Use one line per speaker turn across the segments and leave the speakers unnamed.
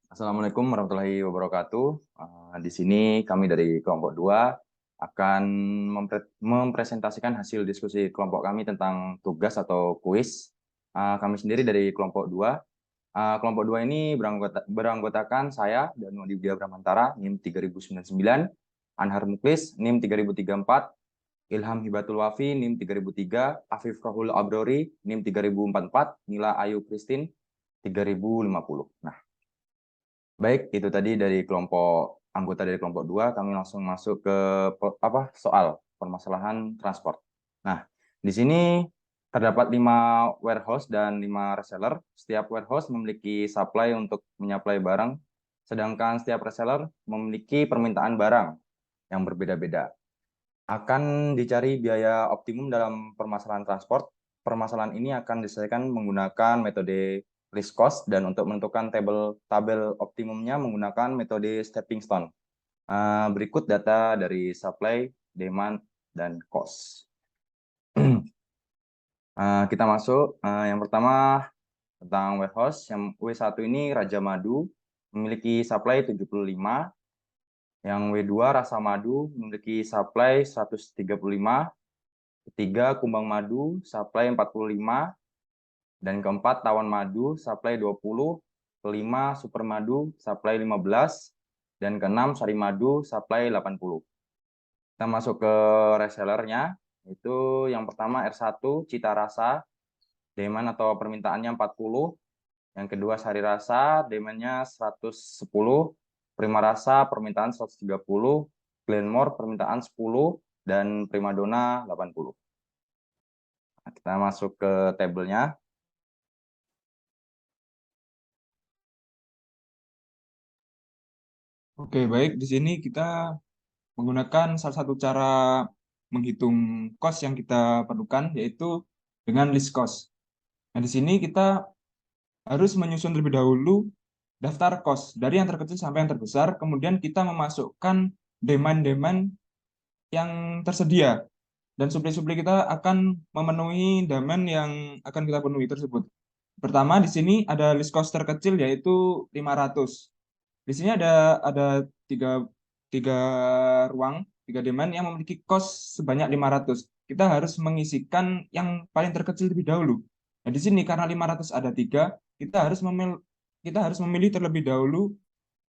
Assalamualaikum warahmatullahi wabarakatuh. Di sini kami dari kelompok 2 akan mempresentasikan hasil diskusi kelompok kami tentang tugas atau kuis. Kami sendiri dari kelompok 2. Kelompok 2 ini beranggotakan saya dan Widya Bramantara, NIM 3099, Anhar Muklis, NIM 3034, Ilham Hibatul Wafi, NIM 3003, Afif Rohul Abrori, NIM 3044, Nila Ayu Christine, 3050. Nah, baik, itu tadi dari anggota dari kelompok 2. Kami langsung masuk ke soal permasalahan transport. Nah, di sini terdapat 5 warehouse dan 5 reseller. Setiap warehouse memiliki supply untuk menyuplai barang, sedangkan setiap reseller memiliki permintaan barang yang berbeda-beda. Akan dicari biaya optimum dalam permasalahan transport. Permasalahan ini akan diselesaikan menggunakan metode list cost, dan untuk menentukan tabel optimumnya menggunakan metode stepping stone. Berikut data dari supply, demand, dan cost. Kita masuk. Yang pertama tentang warehouse. Yang W1 ini Raja Madu memiliki supply 75. Yang W2 Rasa Madu memiliki supply 135. Ketiga, Kumbang Madu, supply 45. Dan keempat, Tawon Madu, supply 20. Kelima, Super Madu, supply 15. Dan keenam, Sari Madu, supply 80. Kita masuk ke resellernya. Itu yang pertama R1, Cita Rasa, demand atau permintaannya 40. Yang kedua, Sari Rasa, demand-nya 110. Prima Rasa, permintaan 130. Glenmore, permintaan 10. Dan Primadona, 80. Nah, kita masuk ke tabelnya.
Oke, baik. Di sini kita menggunakan salah satu cara menghitung cost yang kita perlukan, yaitu dengan list cost. Nah, di sini kita harus menyusun terlebih dahulu daftar cost dari yang terkecil sampai yang terbesar, kemudian kita memasukkan demand-demand yang tersedia, dan supply-supply kita akan memenuhi demand yang akan kita penuhi tersebut. Pertama, di sini ada list cost terkecil, yaitu 500. Di sini ada tiga, tiga ruang, tiga demand yang memiliki cost sebanyak 500. Kita harus mengisikan yang paling terkecil lebih dahulu. Nah, di sini karena 500 ada tiga, kita harus memilih terlebih dahulu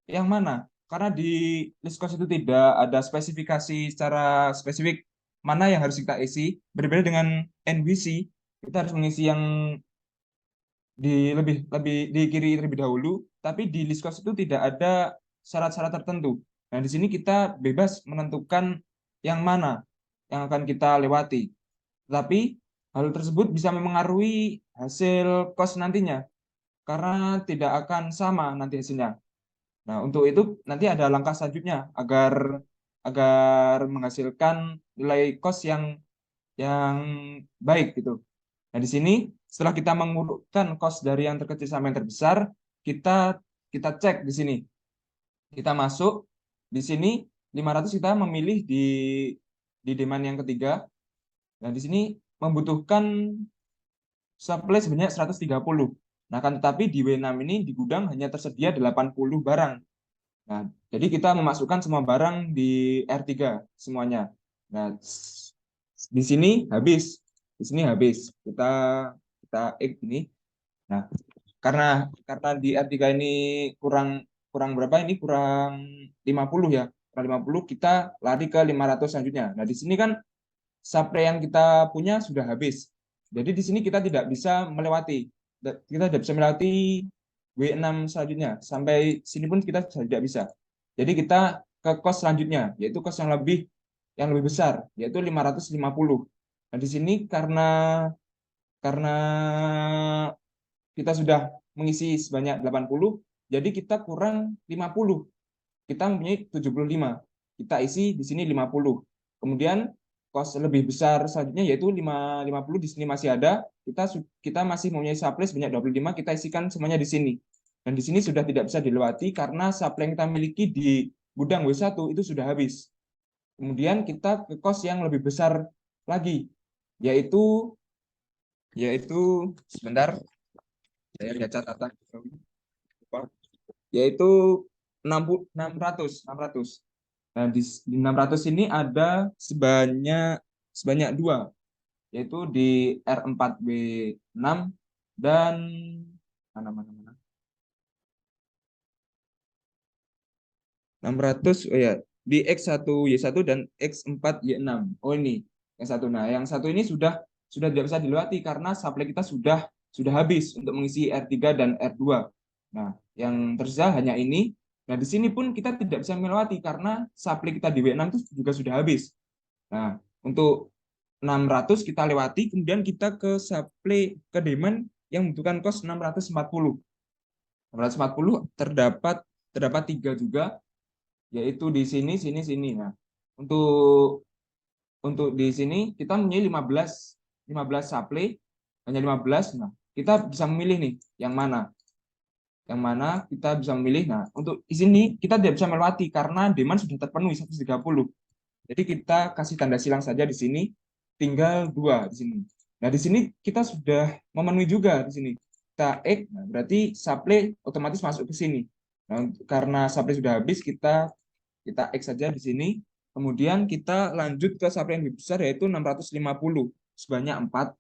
yang mana. Karena di list cost itu tidak ada spesifikasi secara spesifik mana yang harus kita isi. Berbeda dengan NBC, kita harus mengisi yang lebih lebih di kiri terlebih dahulu, tapi di list cost itu tidak ada syarat-syarat tertentu. Nah, di sini kita bebas menentukan yang mana yang akan kita lewati. Tapi hal tersebut bisa memengaruhi hasil cost nantinya karena tidak akan sama nanti hasilnya. Nah, untuk itu nanti ada langkah selanjutnya agar agar menghasilkan nilai cost yang baik gitu. Nah, di sini setelah kita mengurutkan cost dari yang terkecil sampai yang terbesar, kita kita cek di sini. Kita masuk di sini 500, kita memilih di demand yang ketiga. Nah, di sini membutuhkan supply sebanyak 130. Nah, kan tetapi di W6 ini di gudang hanya tersedia 80 barang. Nah, jadi kita memasukkan semua barang di R3 semuanya. Nah, di sini habis. Di sini habis. Kita X ini. Nah, karena di R3 ini kurang kurang berapa ini? Kurang 50 ya. Kurang 50, kita lari ke 500 selanjutnya. Nah, di sini kan supply yang kita punya sudah habis. Jadi di sini kita tidak bisa melewati. Kita tidak bisa melewati W6 selanjutnya. Sampai sini pun kita tidak bisa. Jadi kita ke cost selanjutnya, yaitu cost yang lebih besar, yaitu 550. Nah, di sini karena kita sudah mengisi sebanyak 80, jadi kita kurang 50. Kita mempunyai 75. Kita isi di sini 50. Kemudian cost lebih besar selanjutnya yaitu 50 di sini masih ada. Kita masih mempunyai supply sebanyak 25, kita isikan semuanya di sini. Dan di sini sudah tidak bisa dilewati karena supply yang kita miliki di gudang W1 itu sudah habis. Kemudian kita ke cost yang lebih besar lagi, yaitu yaitu sebentar, saya lihat catatan. yaitu 600. Nah, di 600 ini ada sebanyak dua, yaitu di R4B6 dan mana mana mana 600, oh ya, di X1Y1 dan X4Y6. Oh, ini yang satu. Nah, yang satu ini sudah tidak bisa dilewati karena supply kita sudah habis untuk mengisi R3 dan R2. Nah, yang tersisa hanya ini. Nah, di sini pun kita tidak bisa melewati karena supply kita di W6 itu juga sudah habis. Nah, untuk 600 kita lewati, kemudian kita ke supply ke demand yang membutuhkan cost 640. 640 terdapat tiga juga, yaitu di sini, sini, sini. Nah, untuk di sini kita mempunyai 15 supply, hanya 15. Nah, kita bisa memilih nih yang mana kita bisa memilih. Nah, untuk di sini kita tidak bisa melewati karena demand sudah terpenuhi 130. Jadi kita kasih tanda silang saja di sini, tinggal dua di sini. Nah, di sini kita sudah memenuhi juga di sini. Kita X, nah berarti supply otomatis masuk ke sini. Nah, karena supply sudah habis, kita X saja di sini. Kemudian kita lanjut ke supply yang lebih besar, yaitu 650 sebanyak 4.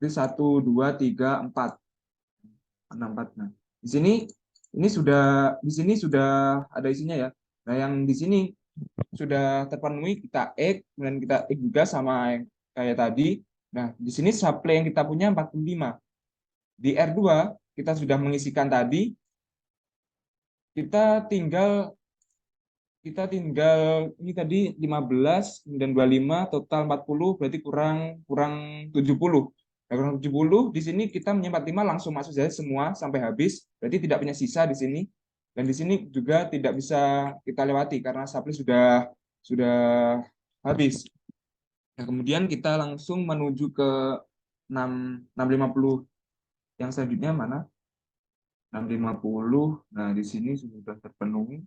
Jadi 1, 2, 3, 4. 4. Nah, di sini sudah ada isinya ya. Nah, yang di sini sudah terpenuhi, kita X, kemudian kita X juga sama yang kayak tadi. Nah, di sini supply yang kita punya 45. Di R2 kita sudah mengisikan tadi, kita tinggal ini tadi 15 dan 25, total 40, berarti kurang kurang 70. Nah, kurang 70 di sini kita menyimpan 5 langsung masuk saja semua sampai habis, berarti tidak punya sisa di sini. Dan di sini juga tidak bisa kita lewati karena supply sudah habis. Nah, kemudian kita langsung menuju ke 650 yang selanjutnya mana? 650. Nah, di sini sudah terpenuhi.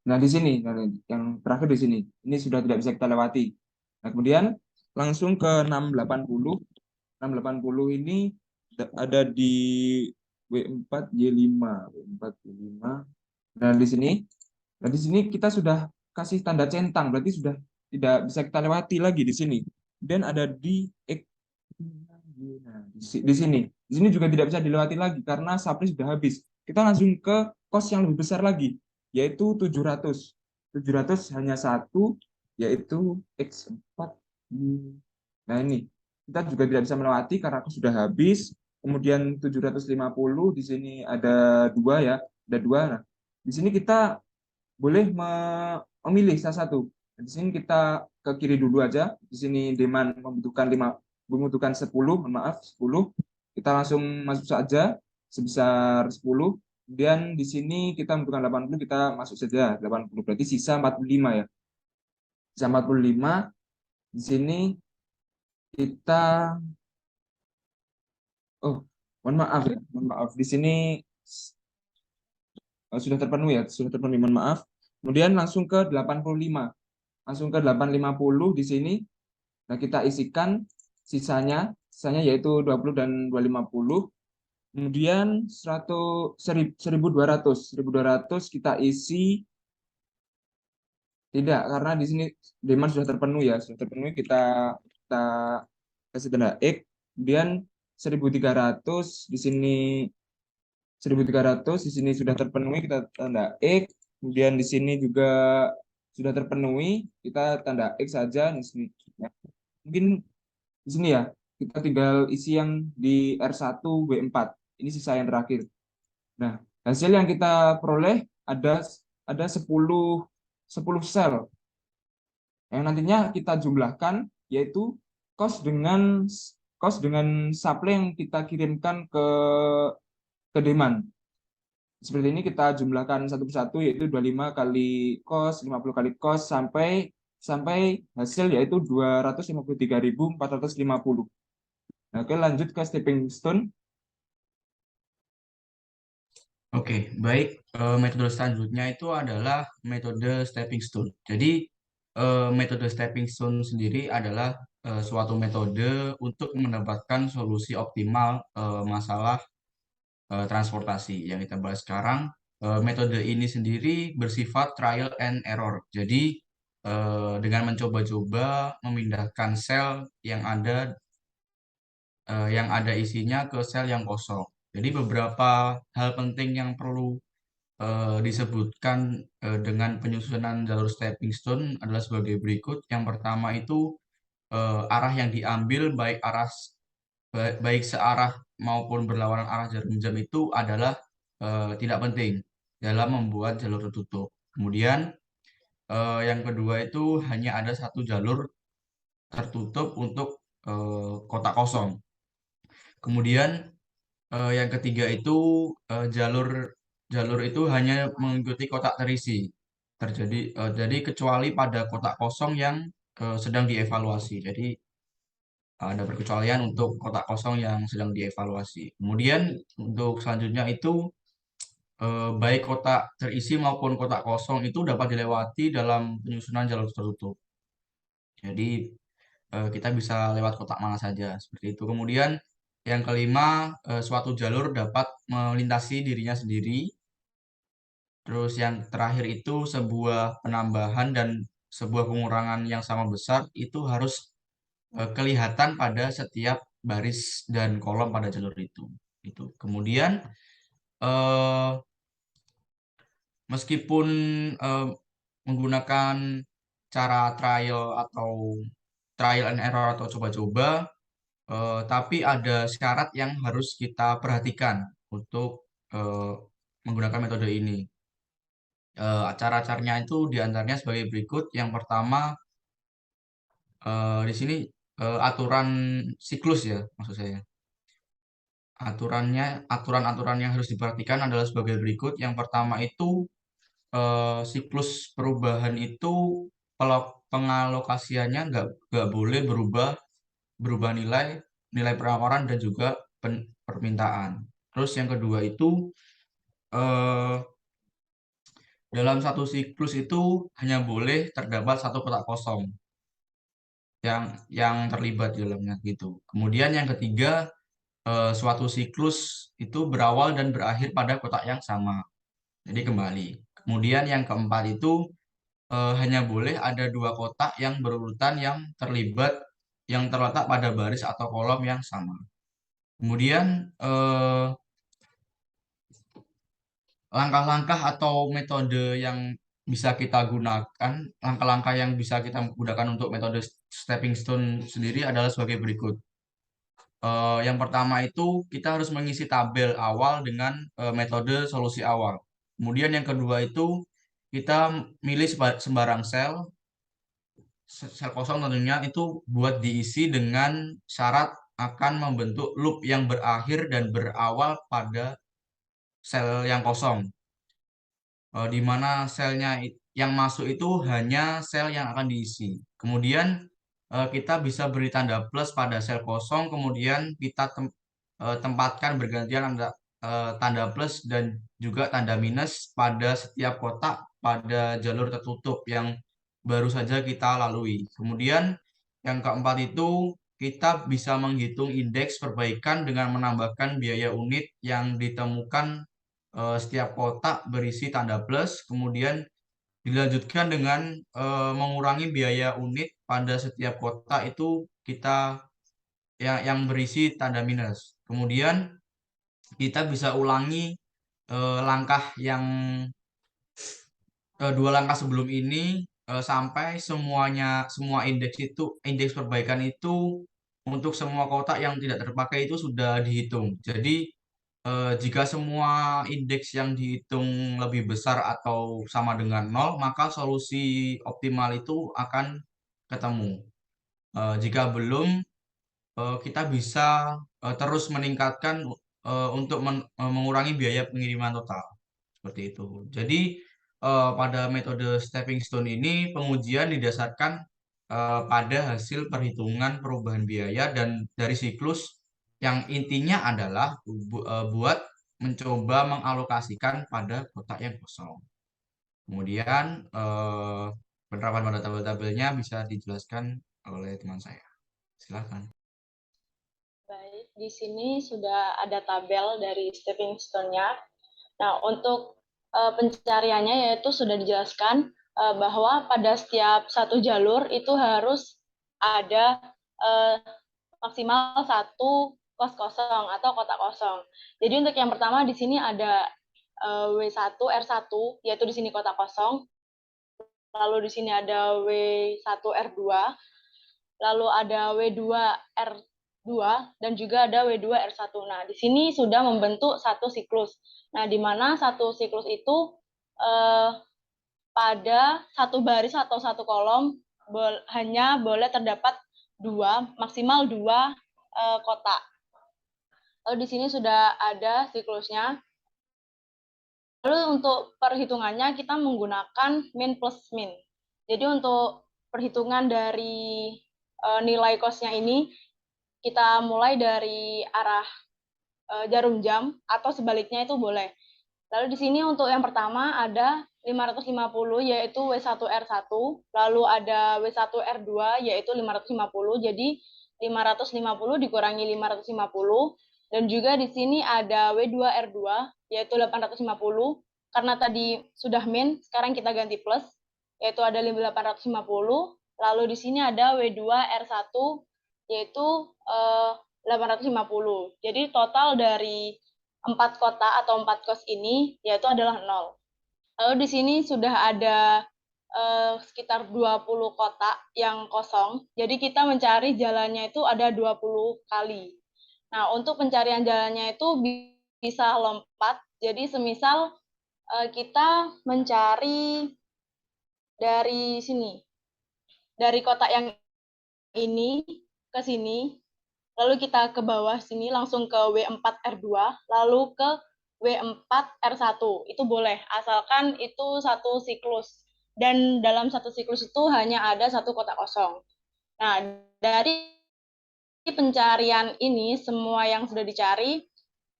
Nah, di sini, nah, yang terakhir di sini, ini sudah tidak bisa kita lewati. Nah, kemudian langsung ke 680. 680 ini ada di W4Y5. W4Y5. Nah, di sini kita sudah kasih tanda centang, berarti sudah tidak bisa kita lewati lagi di sini. Dan ada di nah, di sini juga tidak bisa dilewati lagi karena supply sudah habis. Kita langsung ke cost yang lebih besar lagi, yaitu 700. 700 hanya satu, yaitu X4. Nah, ini kita juga tidak bisa melewati karena aku sudah habis. Kemudian 750 di sini ada dua ya, ada dua. Nah, di sini kita boleh memilih salah satu. Di sini kita ke kiri dulu aja. Di sini demand membutuhkan 10, maaf 10. Kita langsung masuk saja sebesar 10. Kemudian di sini kita membutuhkan 80, kita masuk saja 80. Berarti sisa 45 ya. Sisa 45. Di sini kita oh, mohon maaf ya. Mohon maaf. Di sini sudah terpenuhi ya, sudah terpenuhi, mohon maaf. Kemudian langsung ke 85. Langsung ke 850 di sini. Nah, kita isikan sisanya yaitu 20 dan 250. Kemudian 1200 kita isi tidak karena di sini demand sudah terpenuhi ya, sudah terpenuhi, kita kasih tanda X. Kemudian 1300 di sini 1300 di sini sudah terpenuhi, kita tanda X. Kemudian di sini juga sudah terpenuhi, kita tanda X saja di sini. Ya. Mungkin di sini ya, kita tinggal isi yang di R1 W4. Ini sisa yang terakhir. Nah, hasil yang kita peroleh ada 10 sel yang nantinya kita jumlahkan, yaitu cost dengan supply yang kita kirimkan ke demand. Seperti ini kita jumlahkan satu persatu, yaitu 25 kali cost, 50 kali cost, sampai hasil yaitu 253.450. Nah, oke, lanjut ke stepping stone.
Oke, baik. Metode selanjutnya itu adalah metode stepping stone. Jadi, metode stepping stone sendiri adalah suatu metode untuk mendapatkan solusi optimal masalah transportasi. Yang kita bahas sekarang, metode ini sendiri bersifat trial and error. Jadi dengan mencoba-coba memindahkan sel yang ada isinya ke sel yang kosong. Jadi beberapa hal penting yang perlu disebutkan dengan penyusunan jalur stepping stone adalah sebagai berikut. Yang pertama itu arah yang diambil baik searah maupun berlawanan arah jarum jam itu adalah tidak penting dalam membuat jalur tertutup. Kemudian yang kedua itu hanya ada satu jalur tertutup untuk kotak kosong. Kemudian yang ketiga itu jalur itu hanya mengikuti kotak terisi. Jadi kecuali pada kotak kosong yang sedang dievaluasi. Jadi ada perkecualian untuk kotak kosong yang sedang dievaluasi. Kemudian untuk selanjutnya itu baik kotak terisi maupun kotak kosong itu dapat dilewati dalam penyusunan jalur tertutup. Jadi kita bisa lewat kotak mana saja seperti itu. Kemudian yang kelima, suatu jalur dapat melintasi dirinya sendiri. Terus yang terakhir itu sebuah penambahan dan sebuah pengurangan yang sama besar itu harus kelihatan pada setiap baris dan kolom pada jalur itu. Itu. Kemudian eh, meskipun eh, menggunakan cara trial and error atau coba-coba, tapi ada syarat yang harus kita perhatikan untuk eh, menggunakan metode ini. Cara-caranya itu diantaranya sebagai berikut. Yang pertama, di sini aturan siklus ya, maksud saya. Aturan-aturan yang harus diperhatikan adalah sebagai berikut. Yang pertama itu siklus perubahan itu pengalokasiannya nggak boleh berubah nilai penawaran dan juga permintaan. Terus yang kedua itu eh, dalam satu siklus itu hanya boleh terdapat satu kotak kosong yang terlibat di dalamnya gitu. Kemudian yang ketiga, suatu siklus itu berawal dan berakhir pada kotak yang sama. Jadi kembali. Kemudian yang keempat itu hanya boleh ada dua kotak yang berurutan yang terletak pada baris atau kolom yang sama. Kemudian langkah-langkah atau metode yang bisa kita gunakan, langkah-langkah yang bisa kita gunakan untuk metode stepping stone sendiri adalah sebagai berikut. Yang pertama itu kita harus mengisi tabel awal dengan metode solusi awal. Kemudian yang kedua itu kita milih sembarang sel kosong tentunya itu buat diisi dengan syarat akan membentuk loop yang berakhir dan berawal pada sel yang kosong. Di mana yang masuk itu hanya sel yang akan diisi. Kemudian kita bisa beri tanda plus pada sel kosong, kemudian kita tempatkan bergantian tanda plus dan juga tanda minus pada setiap kotak pada jalur tertutup yang baru saja kita lalui. Kemudian yang keempat itu kita bisa menghitung indeks perbaikan dengan menambahkan biaya unit yang ditemukan setiap kotak berisi tanda plus, kemudian dilanjutkan dengan mengurangi biaya unit pada setiap kotak itu kita yang berisi tanda minus. Kemudian kita bisa ulangi langkah yang dua langkah sebelum ini sampai semua indeks perbaikan itu untuk semua kotak yang tidak terpakai itu sudah dihitung. Jadi jika semua indeks yang dihitung lebih besar atau sama dengan nol, maka solusi optimal itu akan ketemu. Jika belum, kita bisa terus meningkatkan untuk mengurangi biaya pengiriman total. Seperti itu. Jadi pada metode stepping stone ini pengujian didasarkan pada hasil perhitungan perubahan biaya dan dari siklus yang intinya adalah buat mencoba mengalokasikan pada kotak yang kosong. Kemudian penerapan pada tabel-tabelnya bisa dijelaskan oleh teman saya. Silakan.
Baik, di sini sudah ada tabel dari stepping stone-nya. Nah, untuk pencariannya yaitu sudah dijelaskan bahwa pada setiap satu jalur itu harus ada maksimal satu kos kosong atau kotak kosong. Jadi untuk yang pertama di sini ada W1 R1 yaitu di sini kotak kosong. Lalu di sini ada W1 R2, lalu ada W2 R2 dan juga ada W2 R1. Nah, di sini sudah membentuk satu siklus. Nah, di mana satu siklus itu pada satu baris atau satu kolom hanya boleh terdapat maksimal dua kotak. Lalu di sini sudah ada siklusnya. Lalu untuk perhitungannya kita menggunakan min plus min. Jadi untuk perhitungan dari nilai kosnya ini kita mulai dari arah jarum jam atau sebaliknya itu boleh. Lalu di sini untuk yang pertama ada 550 yaitu W1R1, lalu ada W1R2 yaitu 550. Jadi 550 dikurangi 550 dan juga di sini ada W2R2 yaitu 850. Karena tadi sudah min, sekarang kita ganti plus yaitu ada 850. Lalu di sini ada W2R1 yaitu 850. Jadi total dari 4 kota atau 4 kos ini yaitu adalah 0. Lalu di sini sudah ada sekitar 20 kotak yang kosong. Jadi kita mencari jalannya itu ada 20 kali. Nah, untuk pencarian jalannya itu bisa lompat. Jadi semisal kita mencari dari sini. Dari kotak yang ini ke sini. Lalu kita ke bawah sini langsung ke W4R2, lalu ke W4R1. Itu boleh, asalkan itu satu siklus. Dan dalam satu siklus itu hanya ada satu kotak kosong. Nah, dari pencarian ini, semua yang sudah dicari,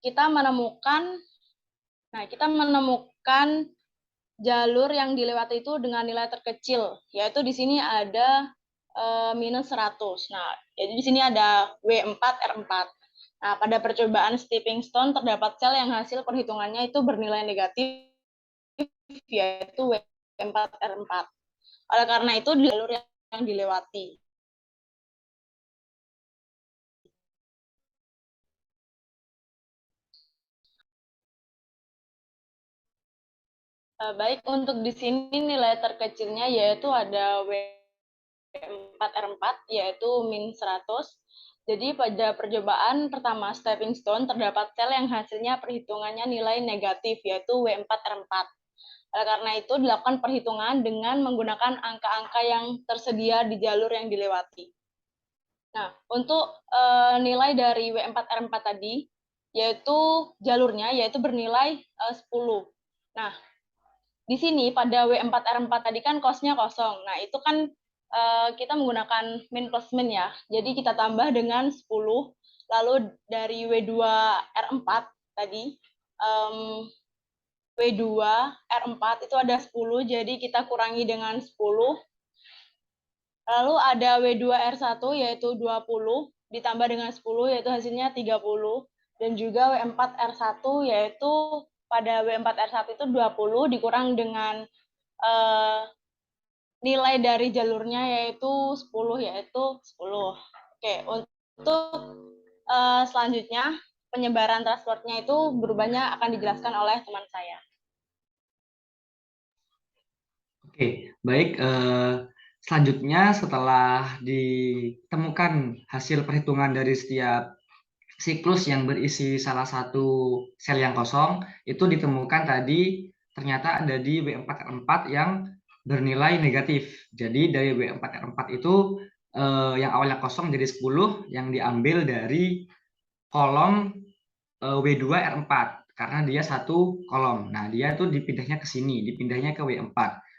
kita menemukan jalur yang dilewati itu dengan nilai terkecil, yaitu di sini ada minus 100. Nah, jadi di sini ada W4R4. Nah, pada percobaan stepping stone terdapat sel yang hasil perhitungannya itu bernilai negatif, yaitu W4R4. Oleh karena itu, di jalur yang dilewati. Baik, untuk di sini nilai terkecilnya yaitu ada W4R4, yaitu min 100. Jadi pada percobaan pertama stepping stone terdapat sel yang hasilnya perhitungannya nilai negatif, yaitu W4R4. Oleh karena itu dilakukan perhitungan dengan menggunakan angka-angka yang tersedia di jalur yang dilewati. Nah, untuk nilai dari W4R4 tadi, yaitu jalurnya yaitu bernilai 10. Nah, di sini pada W4R4 tadi kan kosnya kosong. Nah, itu kan kita menggunakan min plus min ya. Jadi kita tambah dengan 10. Lalu dari W2R4 tadi, W2R4 itu ada 10, jadi kita kurangi dengan 10. Lalu ada W2R1 yaitu 20, ditambah dengan 10 yaitu hasilnya 30. Dan juga W4R1 yaitu pada W4R1 itu 20 dikurang dengan nilai dari jalurnya yaitu 10, yaitu 10. Oke, untuk selanjutnya penyebaran transportnya itu berubahnya akan dijelaskan oleh teman saya.
Oke, baik. Selanjutnya setelah ditemukan hasil perhitungan dari setiap siklus yang berisi salah satu sel yang kosong, itu ditemukan tadi ternyata ada di W4R4 yang bernilai negatif. Jadi dari W4R4 itu yang awalnya kosong jadi 10 yang diambil dari kolom W2R4 karena dia satu kolom. Nah, dia tuh dipindahnya ke sini, dipindahnya ke W4.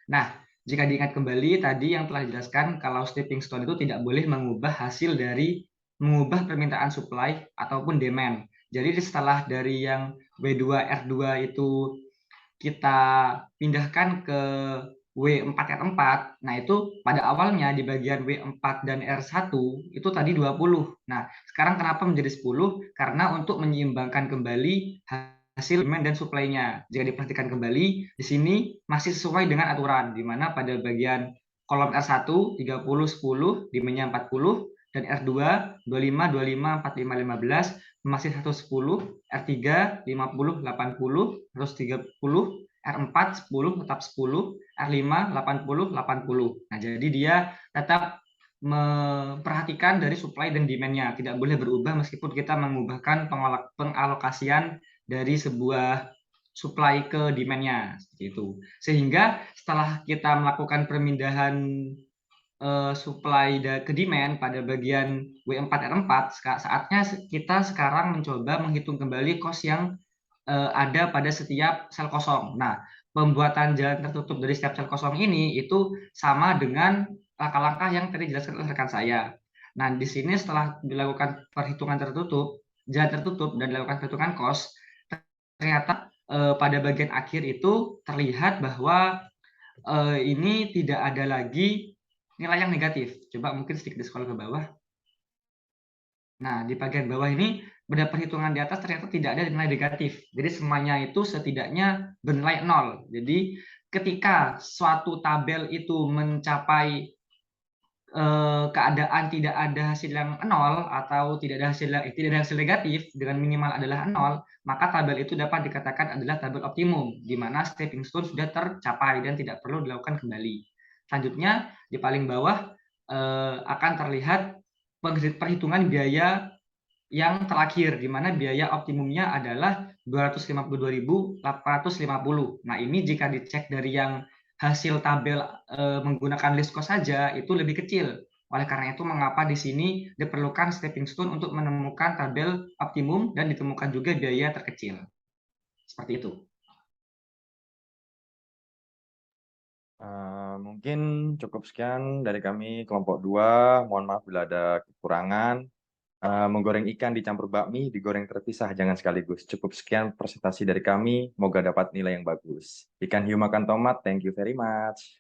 Nah, jika diingat kembali tadi yang telah dijelaskan kalau stepping stone itu tidak boleh mengubah permintaan supply ataupun demand. Jadi setelah dari yang W2R2 itu kita pindahkan ke W4R4, nah itu pada awalnya di bagian W4 dan R1 itu tadi 20. Nah, sekarang kenapa menjadi 10? Karena untuk menyeimbangkan kembali hasil demand dan supply-nya. Jika diperhatikan kembali, di sini masih sesuai dengan aturan, di mana pada bagian kolom R1 30, 10, demand-nya 40, dan R2 25, 25, 45, 15 masih 110, R3 50, 80, 130, R4 10 tetap 10, R5 80, 80. Nah, jadi dia tetap memperhatikan dari supply dan demand-nya, tidak boleh berubah meskipun kita mengubahkan pengalokasian dari sebuah supply ke demand-nya, seperti itu. Sehingga setelah kita melakukan pemindahan supply ke demand pada bagian W4R4, saatnya kita sekarang mencoba menghitung kembali cost yang ada pada setiap sel kosong. Nah, pembuatan jalan tertutup dari setiap sel kosong ini itu sama dengan langkah-langkah yang tadi dijelaskan oleh rekan saya. Nah, di sini setelah dilakukan perhitungan jalan tertutup dan dilakukan perhitungan cost, ternyata pada bagian akhir itu terlihat bahwa ini tidak ada lagi nilai yang negatif. Coba mungkin sedikit di-scroll ke bawah. Nah, di bagian bawah ini pada perhitungan di atas ternyata tidak ada nilai negatif. Jadi semuanya itu setidaknya bernilai 0. Jadi ketika suatu tabel itu mencapai keadaan tidak ada hasil yang 0 atau tidak ada hasil negatif dengan minimal adalah 0, maka tabel itu dapat dikatakan adalah tabel optimum, di mana stepping stone sudah tercapai dan tidak perlu dilakukan kembali. Selanjutnya, di paling bawah akan terlihat perhitungan biaya yang terakhir, di mana biaya optimumnya adalah 252.850. Nah, ini jika dicek dari yang hasil tabel menggunakan list cost saja, itu lebih kecil. Oleh karena itu, mengapa di sini diperlukan stepping stone untuk menemukan tabel optimum dan ditemukan juga biaya terkecil. Seperti itu.
Mungkin cukup sekian dari kami kelompok 2. Mohon maaf bila ada kekurangan. Menggoreng ikan dicampur bakmi, digoreng terpisah, jangan sekaligus. Cukup sekian presentasi dari kami. Moga dapat nilai yang bagus. Ikan hiu makan tomat. Thank you very much.